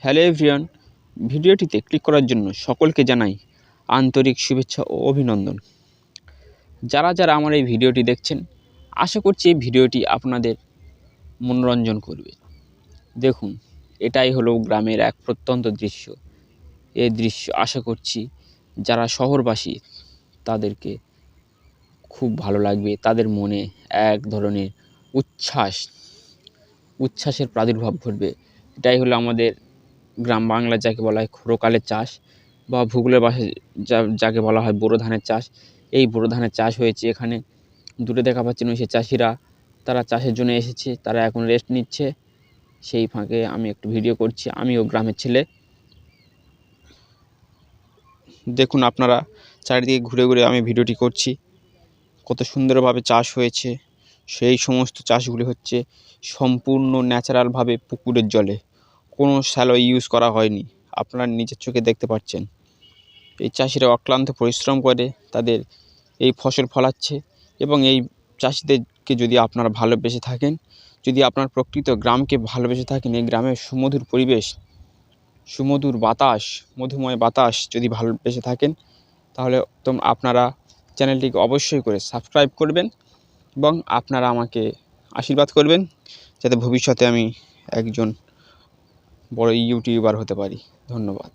Hello everyone, ভিডিওটিতে click করার জন্য সকলকে জানাই আন্তরিক শুভেচ্ছা ও অভিনন্দন। যারা আমার এই ভিডিওটি দেখছেন, আশা করছি এই ভিডিওটি আপনাদের মনোরঞ্জন করবে। দেখুন, এটাই হলো গ্রামের এক প্রত্যন্ত দৃশ্য। এই দৃশ্য আশা করছি যারা শহরবাসী তাদেরকে খুব ভালো লাগবে। তাদের মনে এক ধরনের উচ্ছ্বাসের প্রাদুর্ভাব ঘটবে। এটাই হলো আমাদের গ্রাম বাংলা যাকে বলা হয় ক্ষরকালের চাষ, বা ভূগোলের ভাষায় যাকে বলা হয় বোরো ধানের চাষ। এই বোরো ধানের চাষ হয়েছে এখানে। দূরে দেখা পাচ্ছেন ওই সে চাষিরা, তারা চাষের জন্য এসেছে, তারা এখন রেস্ট নিচ্ছে। সেই ফাঁকে আমি একটু ভিডিও করছি, আমিও গ্রামের ছেলে। দেখুন আপনারা, চারিদিকে ঘুরে ঘুরে আমি ভিডিওটি করছি। কত সুন্দরভাবে চাষ হয়েছে। সেই সমস্ত চাষগুলি হচ্ছে সম্পূর্ণ ন্যাচারালভাবে পুকুরের জলে, কোনো শ্যালো ইউজ করা হয়নি। আপনারা নিজের চোখে দেখতে পাচ্ছেন। এই চাষিরা অক্লান্ত পরিশ্রম করে তাদের এই ফসল ফলাচ্ছে। এবং এই চাষিদেরকে যদি আপনারা ভালোবেসে থাকেন, যদি আপনার প্রকৃত গ্রামকে ভালোবেসে থাকেন, এই গ্রামের সুমধুর পরিবেশ, সুমধুর বাতাস, মধুময় বাতাস যদি ভালোবেসে থাকেন, তাহলে আপনারা চ্যানেলটিকে অবশ্যই করে সাবস্ক্রাইব করবেন এবং আপনারা আমাকে আশীর্বাদ করবেন যাতে ভবিষ্যতে আমি একজন বড় ইউটিউবার হতে পারি। ধন্যবাদ।